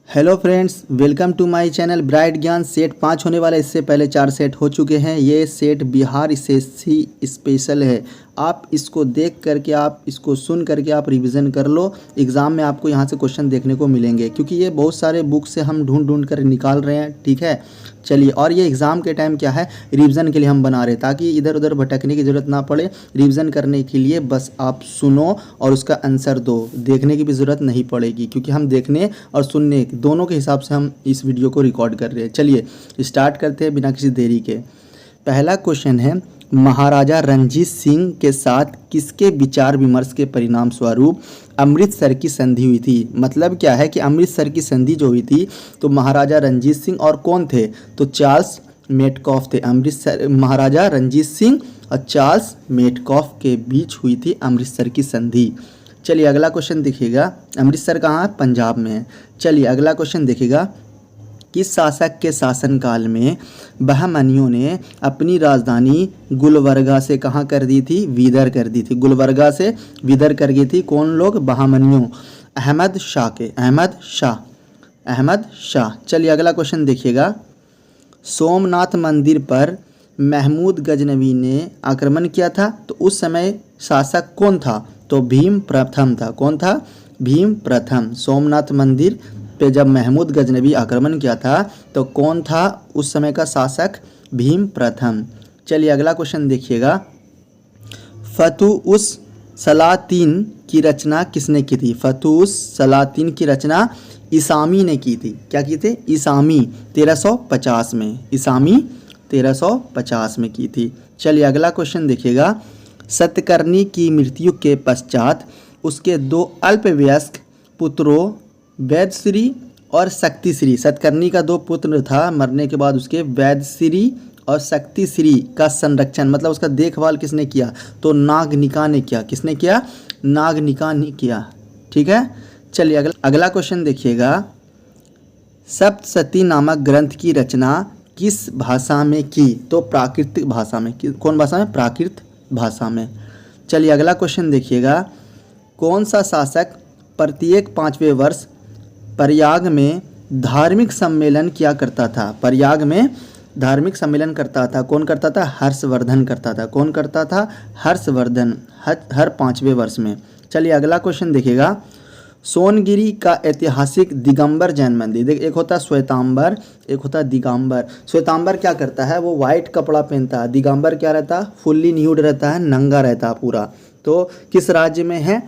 Hello friends, welcome to my channel bright Gyan. Set 5 होने वाला है। इससे पहले 4 सेट हो चुके हैं। ये सेट बिहार एसएससी स्पेशल है। आप इसको देख करके, आप इसको सुन करके आप रिवीजन कर लो। एग्ज़ाम में आपको यहाँ से क्वेश्चन देखने को मिलेंगे, क्योंकि ये बहुत सारे बुक से हम ढूंढ कर निकाल रहे हैं। ठीक है, चलिए। और ये एग्ज़ाम के टाइम क्या है, रिवीजन के लिए हम बना रहे हैं, ताकि इधर उधर भटकने की ज़रूरत ना पड़े। रिवीजन करने के लिए बस आप सुनो और उसका आंसर दो, देखने की भी ज़रूरत नहीं पड़ेगी, क्योंकि हम देखने और सुनने दोनों के हिसाब से हम इस वीडियो को रिकॉर्ड कर रहे हैं। चलिए स्टार्ट करते हैं बिना किसी देरी के। पहला क्वेश्चन है, महाराजा रणजीत सिंह के साथ किसके विचार विमर्श के परिणाम स्वरूप अमृतसर की संधि हुई थी। मतलब क्या है कि अमृतसर की संधि जो हुई थी, तो महाराजा रणजीत सिंह और कौन थे, तो चार्ल्स मेटकॉफ थे। अमृतसर महाराजा रणजीत सिंह और चार्ल्स मेटकॉफ के बीच हुई थी अमृतसर की संधि। चलिए अगला क्वेश्चन देखिएगा। अमृतसर कहाँ है, पंजाब में है। चलिए अगला क्वेश्चन देखिएगा। किस शासक के शासनकाल में बहमनियों ने अपनी राजधानी गुलबर्गा से कहाँ कर दी थी, विदर कर दी थी। गुलबर्गा से विदर कर गई थी कौन लोग, बहमनियों, अहमद शाह के, अहमद शाह। चलिए अगला क्वेश्चन देखिएगा। सोमनाथ मंदिर पर महमूद गजनवी ने आक्रमण किया था, तो उस समय शासक कौन था, तो भीम प्रथम था। कौन था, भीम प्रथम। सोमनाथ मंदिर पे जब महमूद गजनवी आक्रमण किया था, तो कौन था उस समय का शासक, भीम प्रथम। चलिए अगला क्वेश्चन देखिएगा। फतुउस सलातीन की रचना किसने की थी। फतुउस सलातीन की रचना इसामी ने की थी। क्या की थी, इसामी 1350 में, इसामी 1350 में की थी। चलिए अगला क्वेश्चन देखिएगा। सतकर्णी की मृत्यु के पश्चात उसके दो अल्पवयस्क पुत्रों वैदश्री और शक्तिश्री, सतकर्णी का दो पुत्र था, मरने के बाद उसके वैदश्री और शक्तिश्री का संरक्षण, मतलब उसका देखभाल किसने किया, तो नागनिका ने किया। किसने किया, नागनिका ने किया। ठीक है, चलिए अगला क्वेश्चन देखिएगा। सप्तशती नामक ग्रंथ की रचना किस भाषा में की, तो प्राकृत भाषा में। कौन भाषा में, प्राकृत भाषा में। चलिए अगला क्वेश्चन देखिएगा। कौन सा शासक प्रत्येक 5वें वर्ष प्रयाग में धार्मिक सम्मेलन किया करता था। प्रयाग में धार्मिक सम्मेलन करता था, कौन करता था, हर्षवर्धन करता था। कौन करता था, हर्षवर्धन, हर 5वें वर्ष में। चलिए अगला क्वेश्चन देखिएगा। सोनगिरी का ऐतिहासिक दिगंबर जैन मंदिर, देख, एक होता है श्वेतांबर, एक होता है दिगंबर। श्वेतांबर क्या करता है, वो वाइट कपड़ा पहनता है। दिगंबर क्या रहता है, फुल्ली न्यूड रहता है, नंगा रहता है पूरा। तो किस राज्य में है,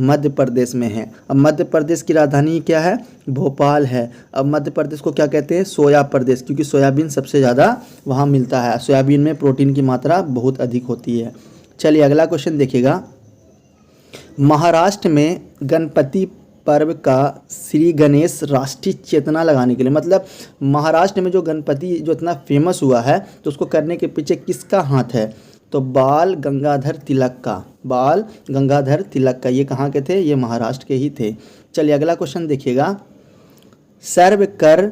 मध्य प्रदेश में है। अब मध्य प्रदेश की राजधानी क्या है, भोपाल है। अब मध्य प्रदेश को क्या कहते हैं, सोया प्रदेश, क्योंकि सोयाबीन सबसे ज़्यादा वहाँ मिलता है। सोयाबीन में प्रोटीन की मात्रा बहुत अधिक होती है। चलिए अगला क्वेश्चन देखिएगा। महाराष्ट्र में गणपति पर्व का श्री गणेश राष्ट्रीय चेतना लगाने के लिए, मतलब महाराष्ट्र में जो गणपति जो इतना फेमस हुआ है, तो उसको करने के पीछे किसका हाथ है, तो बाल गंगाधर तिलक का। बाल गंगाधर तिलक का। ये कहाँ के थे, ये महाराष्ट्र के ही थे। चलिए अगला क्वेश्चन देखिएगा। सर्व कर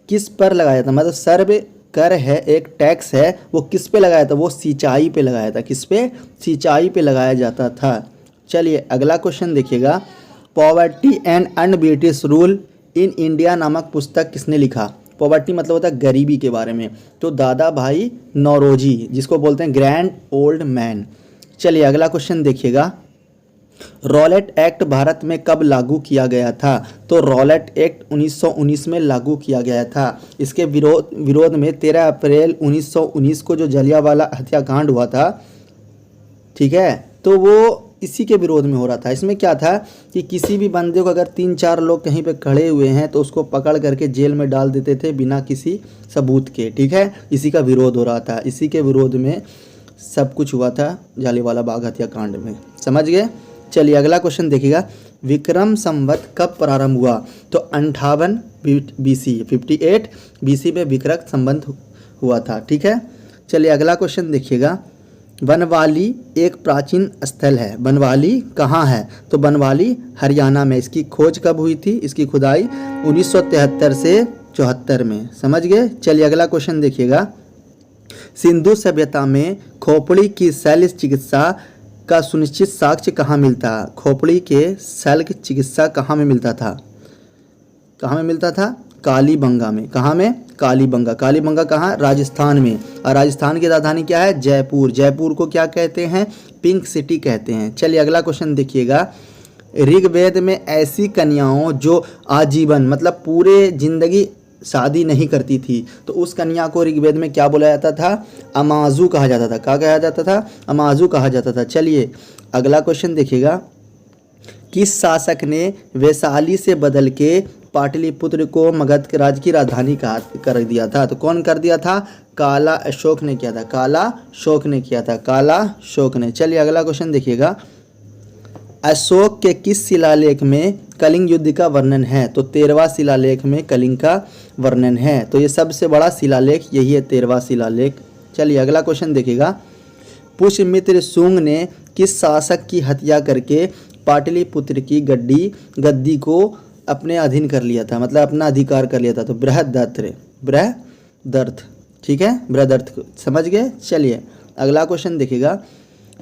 किस पर लगाया था, मतलब सर्व कर है, एक टैक्स है, वो किस पे लगाया था, वो सिंचाई पे लगाया था। किस पे, सिंचाई पे लगाया जाता था। चलिए अगला क्वेश्चन देखिएगा। Poverty and un-British rule in India नामक पुस्तक किसने लिखा। पॉवर्टी मतलब होता है गरीबी के बारे में, तो दादा भाई नौरोजी, जिसको बोलते हैं ग्रैंड ओल्ड मैन। चलिए अगला क्वेश्चन देखिएगा। रॉलेट एक्ट भारत में कब लागू किया गया था, तो रॉलेट एक्ट 1919 में लागू किया गया था। इसके विरोध में 13 अप्रैल 1919 को जो जलियांवाला हत्याकांड हुआ था, ठीक है, तो वो इसी के विरोध में हो रहा था। इसमें क्या था कि किसी भी बंदे को अगर 3-4 लोग कहीं पे खड़े हुए हैं, तो उसको पकड़ करके जेल में डाल देते थे बिना किसी सबूत के। ठीक है, इसी का विरोध हो रहा था, इसी के विरोध में सब कुछ हुआ था जलियांवाला बाग हत्याकांड में। समझ गए। चलिए अगला क्वेश्चन देखिएगा। विक्रम संवत कब प्रारंभ हुआ, तो 58 BC, 58 BC में विक्रम संवत हुआ था। ठीक है, चलिए अगला क्वेश्चन देखिएगा। बनवाली एक प्राचीन स्थल है। बनवाली कहाँ है, तो बनवाली हरियाणा में। इसकी खोज कब हुई थी, इसकी खुदाई 1973 से 74 में। समझ गए। चलिए अगला क्वेश्चन देखिएगा। सिंधु सभ्यता में खोपड़ी की शल्य चिकित्सा का सुनिश्चित साक्ष्य कहाँ मिलता है। खोपड़ी के शल्य चिकित्सा कहाँ में मिलता था, कहाँ में मिलता था? कालीबंगा में। कहाँ में? कालीबंगा। कालीबंगा कहाँ? राजस्थान में। और राजस्थान की राजधानी क्या है? जयपुर। जयपुर को क्या कहते हैं? पिंक सिटी कहते हैं। चलिए अगला क्वेश्चन देखिएगा। ऋग्वेद में ऐसी कन्याओं जो आजीवन मतलब पूरे जिंदगी शादी नहीं करती थी, तो उस कन्या को ऋग्वेद में क्या बोला जाता था? अमाजू कहा जाता था। क्या कहा जाता था? अमाजू कहा जाता था। चलिए अगला क्वेश्चन देखिएगा। किस शासक ने वैशाली से बदल के पाटलिपुत्र को मगध के राज्य की राजधानी कर दिया था? तो कौन कर दिया था? काला अशोक ने किया था। काला अशोक ने किया था। काला अशोक ने। चलिए अगला क्वेश्चन देखिएगा। अशोक के किस शिलालेख में कलिंग युद्ध का वर्णन है? तो 13वां शिलालेख में कलिंग का वर्णन है। तो ये सबसे बड़ा शिलालेख यही है, 13वां शिलालेख। चलिए अगला क्वेश्चन देखिएगा। पुष्यमित्र शुंग ने किस शासक की हत्या करके पाटलिपुत्र की गद्दी को अपने अधीन कर लिया था, मतलब अपना अधिकार कर लिया था? तो बृहदत्त। बृहदर्थ, ठीक है, बृहदर्थ। समझ गए? चलिए अगला क्वेश्चन देखिएगा।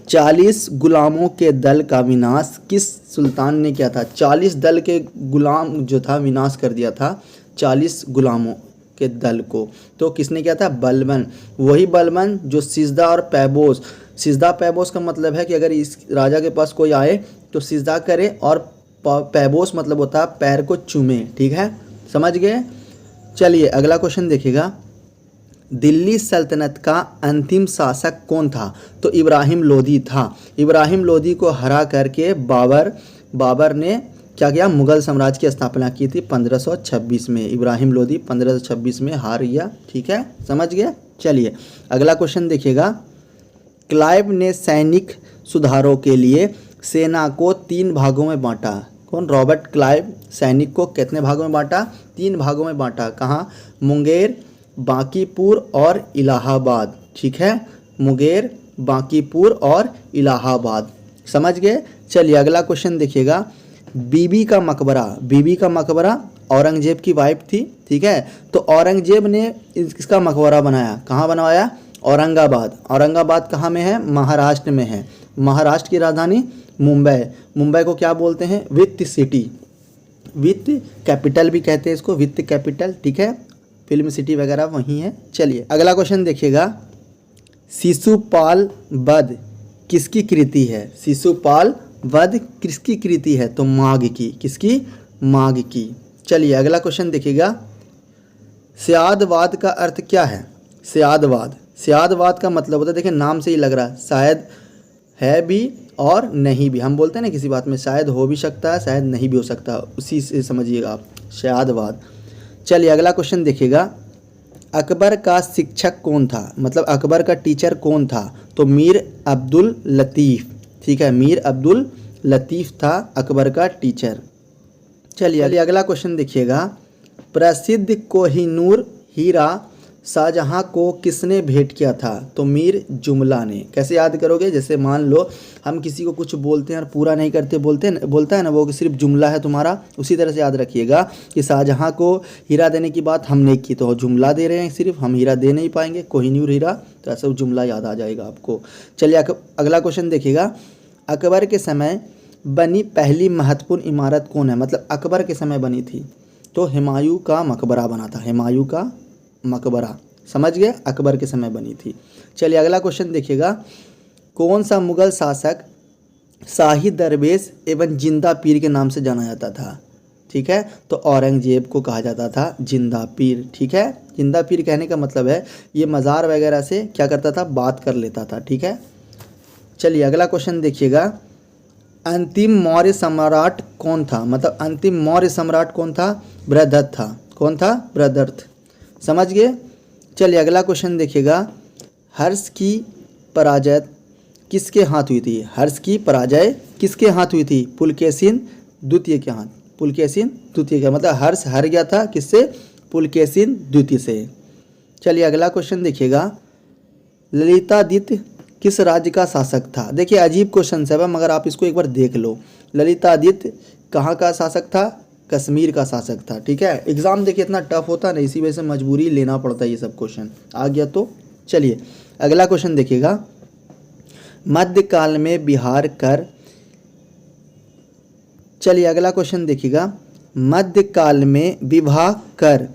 40 गुलामों के दल का विनाश किस सुल्तान ने किया था? 40 दल के गुलाम जो था विनाश कर दिया था 40 गुलामों के दल को। तो किसने किया था? बलबन। वही बलबन जो सिजदा और पैबोस। सिजदा पैबोस का मतलब है कि अगर इस राजा के पास कोई आए तो सिजदा करे, और पैबोस मतलब होता है पैर को चूमे। ठीक है, समझ गए? चलिए अगला क्वेश्चन देखिएगा। दिल्ली सल्तनत का अंतिम शासक कौन था? तो इब्राहिम लोदी था। इब्राहिम लोदी को हरा करके बाबर ने क्या किया? मुगल साम्राज्य की स्थापना की थी 1526 में। इब्राहिम लोदी 1526 में हार गया। ठीक है, समझ गए? चलिए अगला क्वेश्चन देखिएगा। क्लाइव ने सैनिक सुधारों के लिए सेना को 3 भागों में बांटा। कौन? रॉबर्ट क्लाइव सैनिक को कितने भागों में बांटा? 3 भागों में बांटा। कहाँ? मुंगेर, बांकीपुर और इलाहाबाद। ठीक है, मुंगेर, बांकीपुर और इलाहाबाद। समझ गए? चलिए अगला क्वेश्चन देखिएगा। बीबी का मकबरा। बीबी का मकबरा औरंगजेब की वाइफ थी। ठीक है, तो औरंगजेब ने इसका मकबरा बनाया। कहाँ बनवाया? औरंगाबाद। औरंगाबाद कहाँ में है? महाराष्ट्र में है। महाराष्ट्र की राजधानी मुंबई। मुंबई को क्या बोलते हैं? वित्त सिटी, वित्त कैपिटल भी कहते हैं इसको, वित्त कैपिटल। ठीक है, फिल्म सिटी वगैरह वहीं है। चलिए अगला क्वेश्चन देखिएगा। शिशुपाल वध किसकी कृति है? शिशुपाल वध किसकी कृति है? तो माघ की। किसकी? माघ की। चलिए अगला क्वेश्चन देखिएगा। स्यादवाद का अर्थ क्या है? स्यादवाद। स्यादवाद का मतलब होता है, देखिए नाम से ही लग रहा है, शायद है भी और नहीं भी। हम बोलते हैं ना किसी बात में शायद हो भी सकता है, शायद नहीं भी हो सकता, उसी से समझिएगा आप, स्यादवाद। चलिए अगला क्वेश्चन देखिएगा। अकबर का शिक्षक कौन था? मतलब अकबर का टीचर कौन था? तो मीर अब्दुल लतीफ़। ठीक है, मीर अब्दुल लतीफ़ था अकबर का टीचर। चलिए अगला क्वेश्चन देखिएगा। प्रसिद्ध कोहिनूर हीरा शाहजहाँ को किसने भेंट किया था? तो मीर जुमला ने। कैसे याद करोगे? जैसे मान लो हम किसी को कुछ बोलते हैं और पूरा नहीं करते, बोलता है ना वो कि सिर्फ जुमला है तुम्हारा, उसी तरह से याद रखिएगा कि शाहजहाँ को हीरा देने की बात हमने की तो जुमला दे रहे हैं, सिर्फ हम हीरा दे नहीं पाएंगे, कोहिनूर हीरा, तो ऐसा जुमला याद आ जाएगा आपको। चलिए अगला क्वेश्चन देखिएगा। अकबर के समय बनी पहली महत्वपूर्ण इमारत कौन है? मतलब अकबर के समय बनी थी तो हुमायूं का मकबरा बना था। हुमायूं का मकबरा, समझ गए? अकबर के समय बनी थी। चलिए अगला क्वेश्चन देखिएगा। कौन सा मुगल शासक शाही दरवेश एवं जिंदा पीर के नाम से जाना जाता था? ठीक है, तो औरंगजेब को कहा जाता था जिंदा पीर। ठीक है, जिंदा पीर कहने का मतलब है ये मज़ार वगैरह से क्या करता था? बात कर लेता था। ठीक है, चलिए अगला क्वेश्चन देखिएगा। अंतिम मौर्य सम्राट कौन था? मतलब अंतिम मौर्य सम्राट कौन था? बृहदत्त था। कौन था? बृहदत्त। समझ गए? चलिए अगला क्वेश्चन देखिएगा। हर्ष की पराजय किसके हाथ हुई थी? हर्ष की पराजय किसके हाथ हुई थी? पुलकेशिन द्वितीय के हाथ। पुलकेशिन द्वितीय का मतलब हर्ष हार गया था किससे? पुलकेशिन द्वितीय से। चलिए अगला क्वेश्चन देखिएगा। ललितादित्य किस राज्य का शासक था? देखिए अजीब क्वेश्चन है मगर आप इसको एक बार देख लो। ललितादित्य कहाँ का शासक था? कश्मीर का शासक था। ठीक है, एग्जाम देखिए इतना टफ होता है, इसी वजह से मजबूरी लेना पड़ता है, ये सब क्वेश्चन आ गया तो। चलिए अगला क्वेश्चन देखिएगा। मध्यकाल में बिहार कर। चलिए अगला क्वेश्चन देखिएगा। मध्यकाल में विवाह कर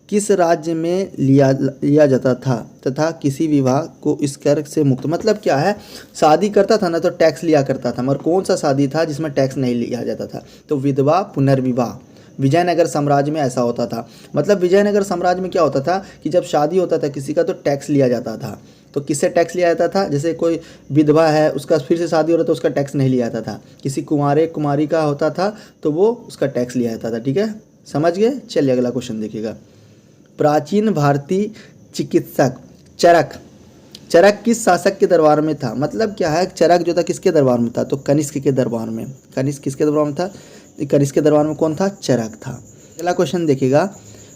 किस राज्य में लिया जाता था तथा किसी विवाह को इस कर से मुक्त। मतलब क्या है, शादी करता था ना तो टैक्स लिया करता था, मगर कौन सा शादी था जिसमें टैक्स नहीं लिया जाता था? तो विधवा पुनर्विवाह। विजयनगर साम्राज्य में ऐसा होता था। मतलब विजयनगर साम्राज्य में क्या होता था कि जब शादी होता था किसी का तो टैक्स लिया जाता था। तो किससे टैक्स लिया जाता था? जैसे कोई विधवा है उसका फिर से शादी हो रहा था तो उसका टैक्स नहीं लिया जाता था। किसी कुंवारे कुमारी का होता था तो वो उसका टैक्स लिया जाता था। ठीक है, समझ गए? चलिए अगला क्वेश्चन देखिएगा। प्राचीन भारतीय चिकित्सक चरक किस शासक के दरबार में था? मतलब क्या है, चरक जो था किसके दरबार में था? तो कनिष्क के दरबार में। कनिष्क किसके दरबार में था? कनिष्क के दरबार में कौन था? चरक था। अगला क्वेश्चन देखिएगा।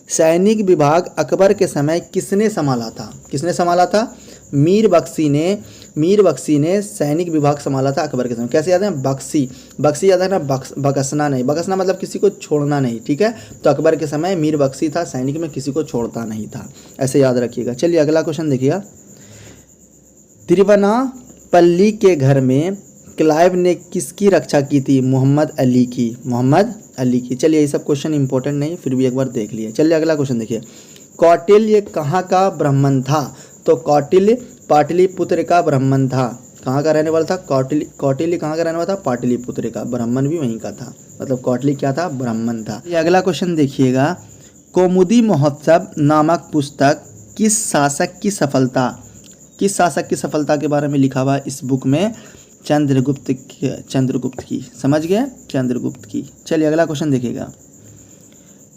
सैनिक विभाग अकबर के समय किसने संभाला था? किसने संभाला था? मीर बख्शी ने सैनिक विभाग संभाला था अकबर के समय। कैसे याद है? बख्शी याद है ना, बकसना नहीं। बकसना मतलब किसी को छोड़ना नहीं। ठीक है, तो अकबर के समय मीर बख्शी था, सैनिक में किसी को छोड़ता नहीं था, ऐसे याद रखिएगा। चलिए अगला क्वेश्चन देखिएगा। तिरुवनापल्ली के घर में क्लाइव ने किसकी रक्षा की थी? मोहम्मद अली की। चलिए ये सब क्वेश्चन इंपॉर्टेंट नहीं, फिर भी एक बार देख लिए। चलिए अगला क्वेश्चन देखिए। कौटिल्य कहाँ का ब्राह्मण था? तो कौटिल्य पाटलिपुत्र का ब्राह्मण था। कहाँ का रहने वाला था? कौटिल्य कहाँ का रहने वाला था? पाटलिपुत्र का। ब्राह्मण भी वहीं का था, मतलब कौटिल्य क्या था? ब्राह्मण था। ये अगला क्वेश्चन देखिएगा। कौमुदी महोत्सव नामक पुस्तक किस शासक की सफलता के बारे में लिखा हुआ इस बुक में? चंद्रगुप्त की। समझ गए? चंद्रगुप्त की। चलिए अगला क्वेश्चन देखिएगा।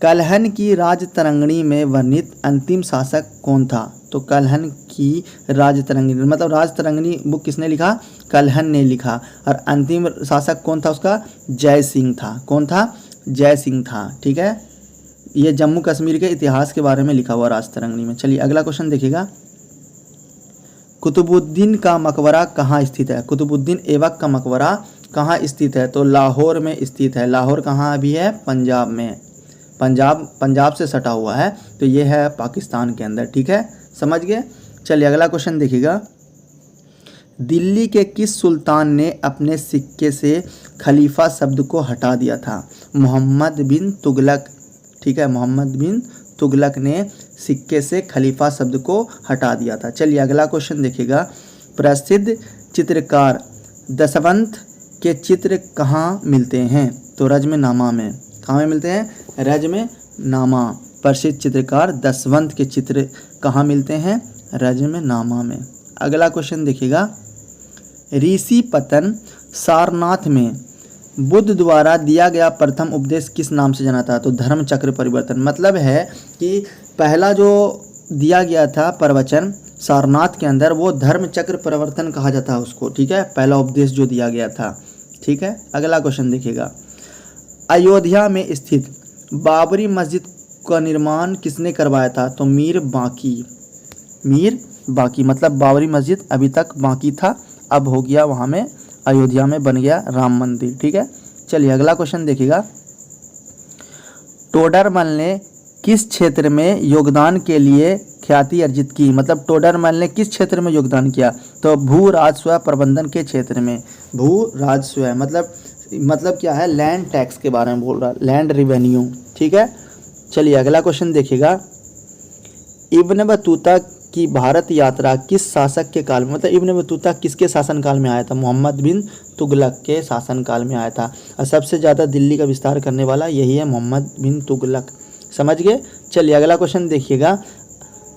कल्हन की राजतरंगिणी में वर्णित अंतिम शासक कौन था? तो कल्हन की राजतरंगिणी मतलब राजतरंगिणी बुक किसने लिखा? कल्हन ने लिखा। और अंतिम शासक कौन था उसका? जय सिंह था। कौन था? जय सिंह था। ठीक है, ये जम्मू कश्मीर के इतिहास के बारे में लिखा हुआ राजतरंगिणी में। चलिए अगला क्वेश्चन देखिएगा। कुतुबुद्दीन का मकबरा कहाँ स्थित है? कुतुबुद्दीन ऐबक का मकबरा कहाँ स्थित है? तो लाहौर में स्थित है। लाहौर कहाँ अभी है? पंजाब में। पंजाब से सटा हुआ है, तो ये है पाकिस्तान के अंदर। ठीक है, समझ गए? चलिए अगला क्वेश्चन देखिएगा। दिल्ली के किस सुल्तान ने अपने सिक्के से खलीफा शब्द को हटा दिया था? मोहम्मद बिन तुगलक। ठीक है, मोहम्मद बिन तुगलक ने सिक्के से खलीफा शब्द को हटा दिया था। चलिए अगला क्वेश्चन देखिएगा। प्रसिद्ध चित्रकार दशवंत के चित्र कहाँ मिलते हैं? तो रजमनामा में। कहाँ में मिलते हैं? रजमनामा। प्रसिद्ध चित्रकार दशवंत के चित्र कहाँ मिलते हैं? रजमनामा में। अगला क्वेश्चन देखिएगा। ऋषि पतन सारनाथ में बुद्ध द्वारा दिया गया प्रथम उपदेश किस नाम से जाना था? तो धर्म चक्र परिवर्तन। मतलब है कि पहला जो दिया गया था प्रवचन सारनाथ के अंदर, वो धर्म चक्र परिवर्तन कहा जाता है उसको। ठीक है, पहला उपदेश जो दिया गया था। ठीक है, अगला क्वेश्चन देखिएगा। अयोध्या में स्थित बाबरी मस्जिद का निर्माण किसने करवाया था? तो मीर बाकी मतलब बाबरी मस्जिद अभी तक बाकी था, अब हो गया वहाँ में अयोध्या में बन गया राम मंदिर। ठीक है, चलिए अगला क्वेश्चन देखिएगा। टोडरमल ने किस क्षेत्र में योगदान के लिए ख्याति अर्जित की? मतलब टोडरमल ने किस क्षेत्र में योगदान किया? तो भू राजस्व प्रबंधन के क्षेत्र में। भू राजस्व मतलब क्या है? लैंड टैक्स के बारे में बोल रहा है, लैंड रिवेन्यू। ठीक है, चलिए अगला क्वेश्चन देखिएगा। इब्न बतूता की भारत यात्रा किस शासक के काल में? मतलब इब्न बतूता किसके शासनकाल में आया था? मोहम्मद बिन तुगलक के शासनकाल में आया था। और सबसे ज़्यादा दिल्ली का विस्तार करने वाला यही है, मोहम्मद बिन तुगलक। समझ गए? चलिए अगला क्वेश्चन देखिएगा।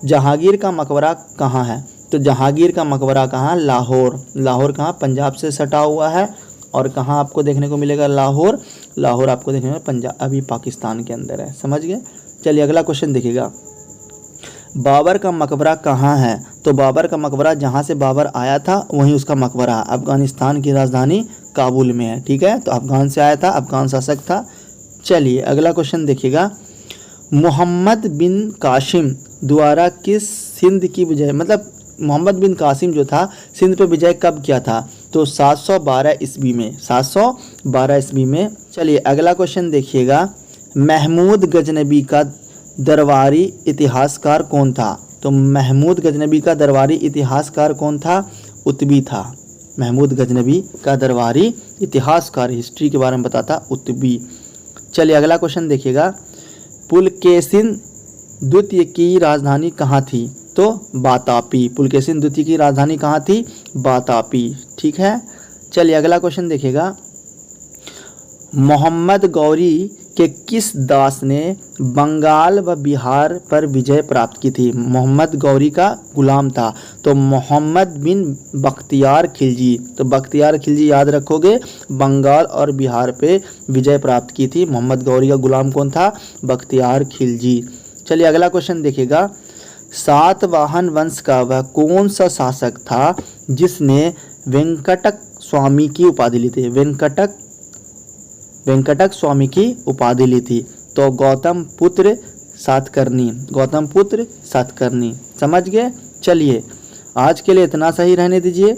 जहांगीर का मकबरा कहाँ है? तो जहांगीर का मकबरा कहाँ? लाहौर कहाँ? पंजाब से सटा हुआ है। और कहाँ आपको देखने को मिलेगा? लाहौर आपको देखने में पंजाब अभी पाकिस्तान के अंदर है। समझ गए? चलिए अगला क्वेश्चन देखिएगा। बाबर का मकबरा कहाँ है? तो बाबर का मकबरा जहाँ से बाबर आया था वहीं उसका मकबरा अफगानिस्तान की राजधानी काबुल में है। ठीक है, तो अफगान से आया था, अफगान शासक था। चलिए अगला क्वेश्चन देखिएगा। मोहम्मद बिन कासिम द्वारा किस सिंध की विजय, मतलब मोहम्मद बिन कासिम जो था सिंध पे विजय कब किया था? तो 712 ईस्वी में। 712 ईस्वी में। चलिए अगला क्वेश्चन देखिएगा। महमूद गजनबी का दरबारी इतिहासकार कौन था? तो महमूद गजनबी का दरबारी इतिहासकार कौन था? उतबी था। महमूद गजनबी का दरबारी इतिहासकार, हिस्ट्री के बारे में बताता, उतबी। चलिए अगला क्वेश्चन देखिएगा, पुलकेशिन द्वितीय की राजधानी कहाँ थी? तो वातापी। पुलकेशिन द्वितीय की राजधानी कहाँ थी? वातापी। ठीक है। चलिए अगला क्वेश्चन देखिएगा, मोहम्मद गौरी के किस दास ने बंगाल व बिहार पर विजय प्राप्त की थी? मोहम्मद गौरी का गुलाम था, तो मोहम्मद बिन बख्तियार खिलजी। तो बख्तियार खिलजी याद रखोगे, बंगाल और बिहार पे विजय प्राप्त की थी। मोहम्मद गौरी का गुलाम कौन था? बख्तियार खिलजी। चलिए अगला क्वेश्चन देखिएगा, सातवाहन वंश का वह कौन सा शासक था जिसने वेंकटक स्वामी की उपाधि ली थी? वेंकटक स्वामी की उपाधि ली थी। तो गौतम पुत्र सातकर्णी। गौतम पुत्र सातकर्णी। समझ गए? चलिए आज के लिए इतना सही रहने दीजिए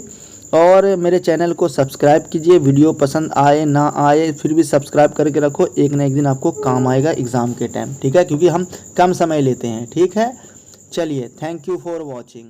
और मेरे चैनल को सब्सक्राइब कीजिए। वीडियो पसंद आए ना आए फिर भी सब्सक्राइब करके रखो, एक ना एक दिन आपको काम आएगा एग्ज़ाम के टाइम। ठीक है, क्योंकि हम कम समय लेते हैं। ठीक है, चलिए थैंक यू फॉर वॉचिंग।